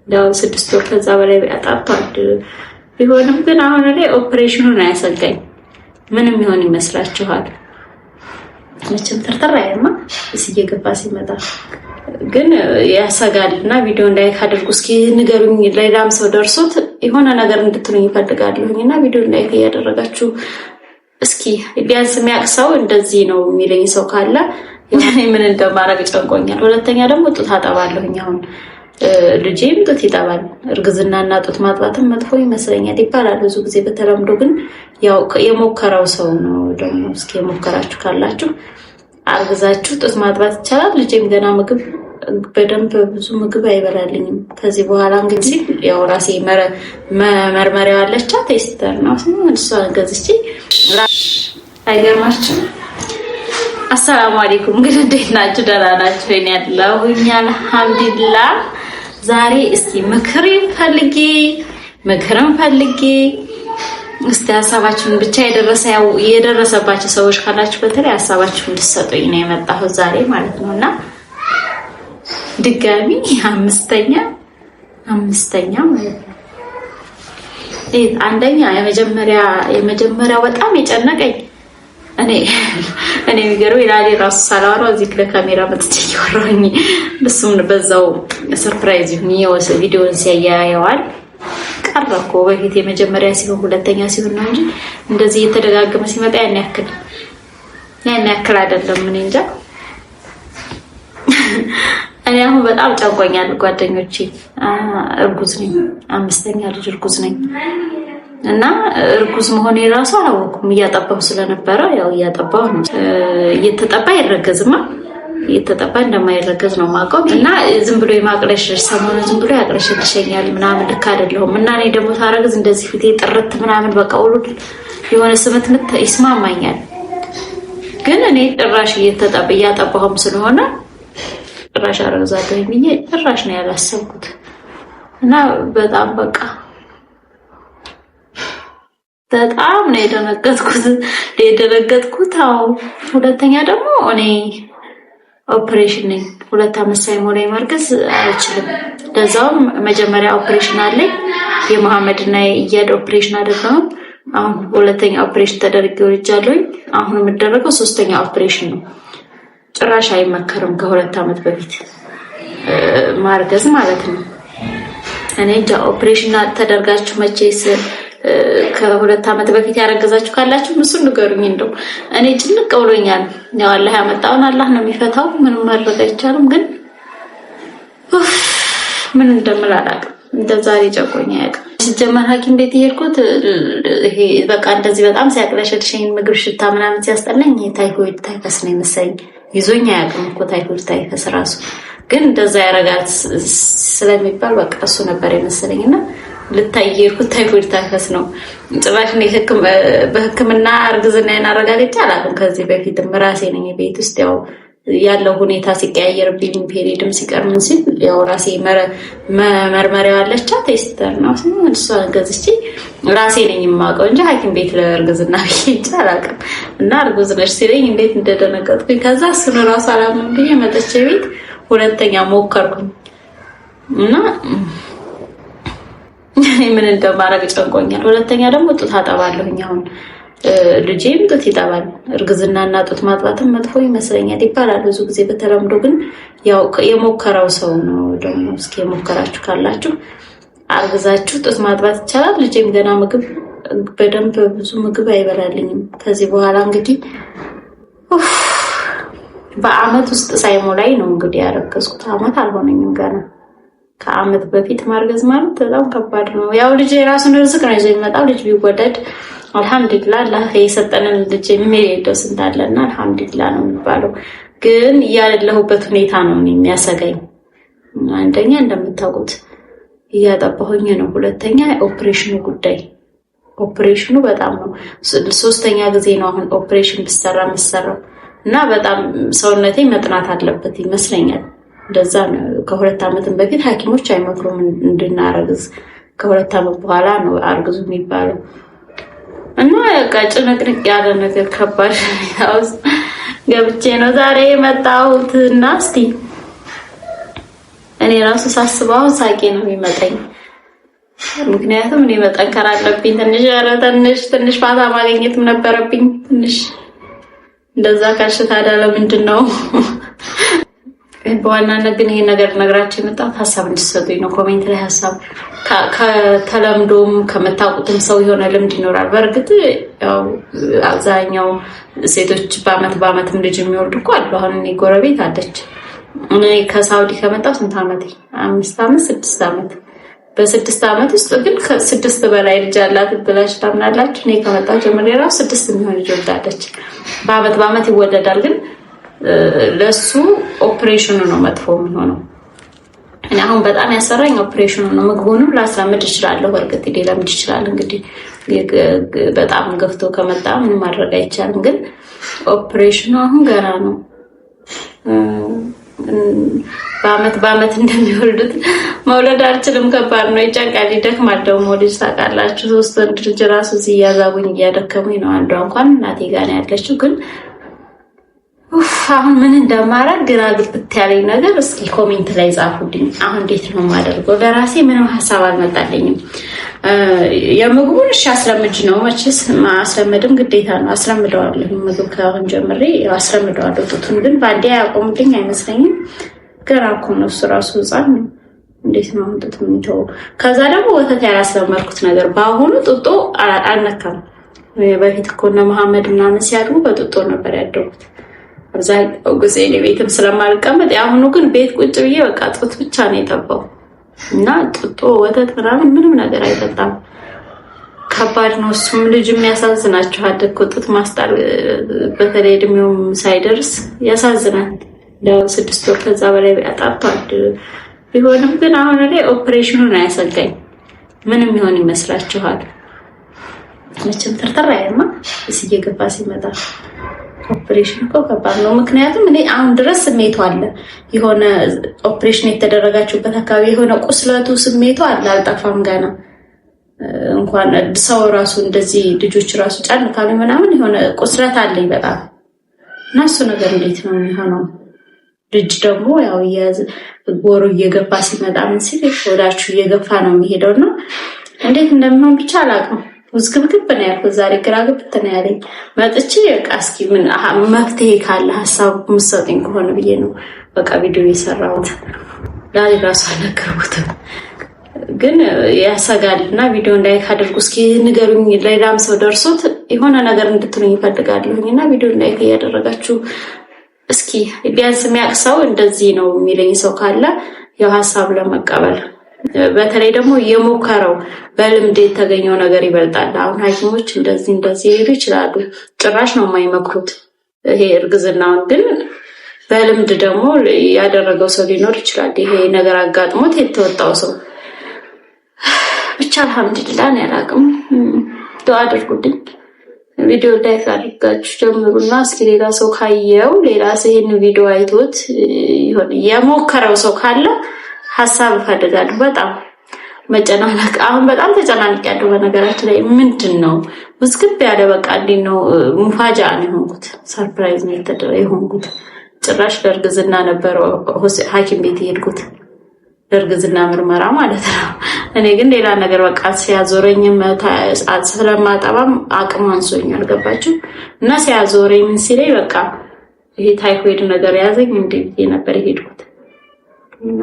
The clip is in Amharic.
ያው 6 ወር ከዛ በላይ ያጣጣል ቢሆንም ግን አሁን ላይ ኦፕሬሽኑን አያሰጋኝ ምንም ይሆን ይመስላችኋል? መቼም ተርተራ ያማ እየገባ ሲመጣ ግን ያሰጋልና ቪዲዮ ላይክ አድርጉ እስኪ ንገሩኝ። ሌላም ሰው ደርሶት የሆነ ነገር እንድትሉኝ ይፈልጋሉኝና ቪዲዮ ላይክ ያደረጋችሁ እስኪ ቢያንስ የሚያቅሰው እንደዚህ ነው የሚለኝ ሰው ካለ ምን እንደማረግ ጨንቆኛል። ሁለተኛ ደግሞ ጡት አጠባለሁኝ። አሁን ልጄም ጡት ይጠባል። እርግዝናና ጡት ማጥባትም መጥፎ ይመስለኛል ይባላል ብዙ ጊዜ በተለምዶ። ግን ያው የሞከረው ሰው ነው ደግሞ እስኪ የሞከራችሁ ካላችሁ አርግዛችሁ ጡት ማጥባት ይቻላል። ልጄም ገና ምግብ በደንብ ብዙ ምግብ አይበላልኝም። ከዚህ በኋላ እንግዲህ ያው ራሴ መርመሪያው አለቻ ቴስተር ነው እሷ ገዝቼ አይገርማችሁ። አሰላሙ አለይኩም እንግዲህ እንዴት ናችሁ? ደህና ናችሁ? እኔ ያለሁኝ አልሐምዱሊላህ። ዛሬ እስቲ ምክርን ፈልጌ እስቲ ሀሳባችሁን ብቻ የደረሰባችሁ ሰዎች ካላችሁ በተለይ ሀሳባችሁን እንድትሰጡኝ ነው የመጣሁት ዛሬ ማለት ነውና ድጋሚ አምስተኛ ማለት ነው። አንደኛ የመጀመሪያው በጣም የጨነቀኝ እኔ የሚገርመው ይላል ራሱ ሳላወራው እዚህ ለካሜራ መጥቼ እያወራሁኝ እሱም በዛው ሰርፕራይዝ ይሁን ቪዲዮን ሲያያየዋል ቀረኮ በፊት የመጀመሪያ ሲሆን ሁለተኛ ሲሆን ነው እንጂ እንደዚህ የተደጋገመ ሲመጣ ያን ያክል አይደለም። ምን እንጃ እኔ አሁን በጣም ጨንቆኛል ጓደኞቼ። እርጉዝ ነኝ፣ 5ኛ ልጅ እርጉዝ ነኝ እና እርጉዝ መሆኔ ራሱ አላወኩም። እያጠባሁ ስለነበረ ያው እያጠባሁ ነው። እየተጠባ ይረገዝማ እየተጠባ እንደማይረገዝ ነው የማውቀው። እና ዝም ብሎ የማቅለሽ ሰሞኑን ዝም ብሎ ያቅለሽልሸኛል ምናምን ልክ አይደለሁም። እና እኔ ደግሞ ታረግዝ እንደዚህ ፊቴ ጥርት ምናምን በቃ ሁሉ የሆነ ስምትምት ይስማማኛል። ግን እኔ ጭራሽ እያጠባሁም ስለሆነ ጭራሽ አረግዛለሁ ብዬ ጭራሽ ነው ያላሰብኩት። እና በጣም በጣም ነው የደነገጥኩት። አዎ ሁለተኛ ደግሞ እኔ ኦፕሬሽን ነኝ። 2 ዓመት ሳይሞላኝ ማርገዝ አልችልም። ለዛውም መጀመሪያ ኦፕሬሽን አለኝ የመሐመድና የኢያድ ኦፕሬሽን አይደለም። አሁን ሁለተኛ ኦፕሬሽን ተደርጌ ወልጃለሁ። አሁን የምደረገው 3ኛ ኦፕሬሽን ነው። ጭራሽ አይመከርም ከ2 ዓመት በፊት ማርገዝ ማለት ነው። እኔ ኦፕሬሽን ተደርጋችሁ መቼስ ከ2 ዓመት በፊት ያረገዛችሁ ካላችሁ እሱን ንገሩኝ። እንደው እኔ ጭንቅ ብሎኛል። ያው አላህ ያመጣውን አላህ ነው የሚፈታው። ምንም ማድረግ አይቻልም። ግን ምን እንደምል አላውቅም። እንደዛ ጨቆኛ ያውቃል። ሲጀመር ሐኪም ቤት የሄድኩት ይሄ በቃ እንደዚህ በጣም ሲያቅለሸልሸኝ ምግብ ሽታ ምናምን ሲያስጠላኝ ታይፎይድ ታይፈስ ነው የመሰለኝ። ይዞኝ አያውቅም እኮ ታይፎይድ ታይፈስ ራሱ። ግን እንደዛ ያረጋት ስለሚባል በቃ እሱ ነበር የመሰለኝና ልታየርኩት ታይፎይድ ታይፈስ ነው። ጭራሽ ነው በሕክምና እርግዝና ያናረጋግጬ አላውቅም። ከዚህ በፊትም ራሴ ነኝ ቤት ውስጥ ያው ያለው ሁኔታ ሲቀያየርብኝ ፔሪድም ሲቀር ምን ሲል ያው ራሴ መርመሪያው አለቻ ቴስተር ነው እሷ ገዝቼ ራሴ ነኝ የማውቀው እንጂ ሐኪም ቤት ለእርግዝና ብዬ አላውቅም። እና እርጉዝ ነሽ ሲለኝ እንዴት እንደደነገጥኩኝ። ከዛ እሱን ራሱ አላምን ብዬ መጥቼ ቤት ሁለተኛ ሞከርኩኝ እና ምን እንደማረግ ጨንቆኛል። ሁለተኛ ደግሞ ጡት አጠባለሁኝ። አሁን ልጄም ጡት ይጠባል። እርግዝናና ጡት ማጥባትም መጥፎ ይመስለኛል ይባላል ብዙ ጊዜ በተለምዶ። ግን ያው የሞከረው ሰው ነው ደግሞ እስኪ የሞከራችሁ ካላችሁ አርግዛችሁ ጡት ማጥባት ይቻላል። ልጄም ገና ምግብ በደንብ ብዙ ምግብ አይበላልኝም። ከዚህ በኋላ እንግዲህ በአመት ውስጥ ሳይሞላኝ ነው እንግዲህ ያረገዝኩት። አመት አልሆነኝም ገና። ከአመት በፊት ማርገዝ ማለት በጣም ከባድ ነው። ያው ልጅ የራሱን ርዝቅ ነው ይዞ የሚመጣው። ልጅ ቢወደድ አልሐምዱሊላህ አላህ የሰጠንን ልጅ የሚሄደው ስንታለና አልሐምዱሊላህ ነው የሚባለው። ግን ያለሁበት ሁኔታ ነው የሚያሰጋኝ። አንደኛ እንደምታውቁት እያጠባሁኝ ነው። ሁለተኛ ኦፕሬሽኑ ጉዳይ ኦፕሬሽኑ በጣም ነው 3ኛ ጊዜ ነው አሁን ኦፕሬሽን ብሰራው እና በጣም ሰውነቴ መጥናት አለበት ይመስለኛል። እንደዛ ነው። ከ2 ዓመትም በፊት ሐኪሞች አይመክሩም እንድናረግዝ። ከ2 ዓመት በኋላ ነው አርግዙ የሚባለው። እና ጭንቅንቅ ያለ ነገር ከባድ ነው። ገብቼ ነው ዛሬ የመጣሁት እና እስቲ እኔ ራሱ ሳስበው ሳቄ ነው የሚመጣኝ። ምክንያቱም እኔ መጠንከር አለብኝ ትንሽ ፋታ ማግኘትም ነበረብኝ ትንሽ። እንደዛ ካልሽ ታዲያ ለምንድን ነው? በዋናነት ግን ይሄን ነገር ነግራችሁ የመጣሁት ሀሳብ እንድትሰጡኝ ነው። ኮሜንት ላይ ሀሳብ ከተለምዶም ከምታውቁትም ሰው የሆነ ልምድ ይኖራል። በእርግጥ ያው አብዛኛው ሴቶች በአመትም ልጅ የሚወልዱ እኮ አሉ። አሁን እኔ ጎረቤት አለች። እኔ ከሳውዲ ከመጣሁ ስንት ዓመቴ? 5 ዓመት 6 ዓመት። በ6 ዓመት ውስጥ ግን ከ6 በላይ ልጅ አላት ብላችሁ ታምናላችሁ? እኔ ከመጣሁ ጀምሬ ራሱ 6 የሚሆን ልጅ ወልዳለች። በአመት ይወለዳል ግን ለሱ ኦፕሬሽኑ ነው መጥፎ የሚሆነው። እኔ አሁን በጣም ያሰራኝ ኦፕሬሽኑ ነው። ምግቡንም ላስራምድ እችላለሁ፣ በእርግጥ ሊለምድ ይችላል። እንግዲህ በጣም ገፍቶ ከመጣ ምን ማድረግ አይቻልም። ግን ኦፕሬሽኑ አሁን ገና ነው። በአመት እንደሚወልዱት መውለድ አልችልም። ከባድ ነው፣ ይጨንቃል፣ ይደክማል። ደግሞ ልጅ ታውቃላችሁ፣ 3 ወንድ ልጅ ራሱ ሲያዛጉኝ እያደከሙኝ ነው። አንዷ እንኳን እናቴ ጋር ነው ያለችው። ግን አሁን ምን እንደማረግ ግራ ግብት ያለኝ ነገር እስኪ ኮሜንት ላይ ጻፉልኝ። አሁን እንዴት ነው የማደርገው? ለራሴ ምንም ሀሳብ አልመጣልኝም። የምግቡን እሺ አስለምጅ ነው መቼስ ማስለመድም ግዴታ ነው። አስለምደዋለሁ፣ ምግብ ከአሁን ጀምሬ አስለምደዋለሁ። ጡቱን ግን ባንዴ ያቆምልኝ አይመስለኝም። ገና እኮ ነው እሱ ራሱ ህፃን ነው። እንዴት ነው ጡት የሚተው? ከዛ ደግሞ ወተት ያላስለመድኩት ነገር በአሁኑ ጡጦ አልነካም። በፊት እኮ እነ መሐመድ ምናምን ሲያድጉ በጡጦ ነበር ያደጉት። አብዛኛው ጊዜ እኔ ቤትም ስለማልቀመጥ፣ የአሁኑ ግን ቤት ቁጭ ብዬ በቃ ጡት ብቻ ነው የጠባው እና ጡጦ ወተት ምናምን ምንም ነገር አይጠጣም። ከባድ ነው እሱም። ልጅም ያሳዝናችኋል እኮ ጡት ማስጣል፣ በተለይ እድሜውም ሳይደርስ ያሳዝናል። ለ6 ወር ከዛ በላይ ያጣጣል። ቢሆንም ግን አሁን ላይ ኦፕሬሽኑን አያሰጋኝ። ምንም ይሆን ይመስላችኋል? መቼም ተርተራ ያማ እየገባ ሲመጣ ኦፕሬሽን እኮ ከባድ ነው። ምክንያቱም እኔ አሁን ድረስ ስሜቱ አለ። የሆነ ኦፕሬሽን የተደረጋችሁበት አካባቢ የሆነ ቁስለቱ ስሜቱ አለ፣ አልጠፋም ገና። እንኳን ሰው ራሱ እንደዚህ ልጆች ራሱ ጫን ካሉ ምናምን የሆነ ቁስለት አለኝ በጣም። እና እሱ ነገር እንዴት ነው የሚሆነው? ልጅ ደግሞ ያው ወሩ እየገፋ ሲመጣ ምን ሲል ወዳችሁ እየገፋ ነው የሚሄደው ነው። እንዴት እንደሚሆን ብቻ አላውቅም። ውዝግብግብ ነው ያልኩት ዛሬ፣ ግራ ገብት ነው ያለኝ። መጥቼ በቃ እስኪ ምን መፍትሄ ካለ ሀሳብ የምትሰጡኝ ከሆነ ብዬ ነው በቃ ቪዲዮ የሰራሁት። ዛሬ ራሱ አልነገርኩትም ግን ያሰጋልና ቪዲዮ ላይክ አድርጉ እስኪ ንገሩኝ። ሌላም ሰው ደርሶት የሆነ ነገር እንድትሉኝ ይፈልጋለሁኝና ቪዲዮ ላይክ እያደረጋችሁ እስኪ ቢያንስ የሚያውቅ ሰው እንደዚህ ነው የሚለኝ ሰው ካለ ያው ሀሳብ ለመቀበል። በተለይ ደግሞ የሞከረው በልምድ የተገኘው ነገር ይበልጣል። አሁን ሐኪሞች እንደዚህ ይሉ ይችላሉ፣ ጭራሽ ነው የማይመክሩት ይሄ እርግዝናውን። ግን በልምድ ደግሞ ያደረገው ሰው ሊኖር ይችላል፣ ይሄ ነገር አጋጥሞት የተወጣው ሰው። ብቻ አልሐምዱሊላህ ነው ያላቅም። ዱአ አድርጉልኝ። ቪዲዮ ላይክ አድርጋችሁ ጀምሩና እስኪ ሌላ ሰው ካየው፣ ሌላ ሰው ይሄን ቪዲዮ አይቶት ይሆን የሞከረው ሰው ካለ ሀሳብ እፈልጋለሁ። በጣም መጨናነቅ፣ አሁን በጣም ተጨናንቄያለሁ። በነገራችን ላይ ምንድን ነው ውዝግብ ያለ በቃ እንዴት ነው ሙፋጃ ነው የሆንኩት፣ ሰርፕራይዝ ነው የሆንኩት። ጭራሽ ለእርግዝና ነበር ሐኪም ቤት የሄድኩት፣ ለእርግዝና ምርመራ ማለት ነው። እኔ ግን ሌላ ነገር በቃ ሲያዞረኝም ስለማጠባም አቅም አንሶኛል፣ ገባችሁ? እና ሲያዞረኝ ምን ሲለኝ በቃ ይሄ ታይፎይድ ነገር ያዘኝ እንዴ ነበር የሄድኩት እና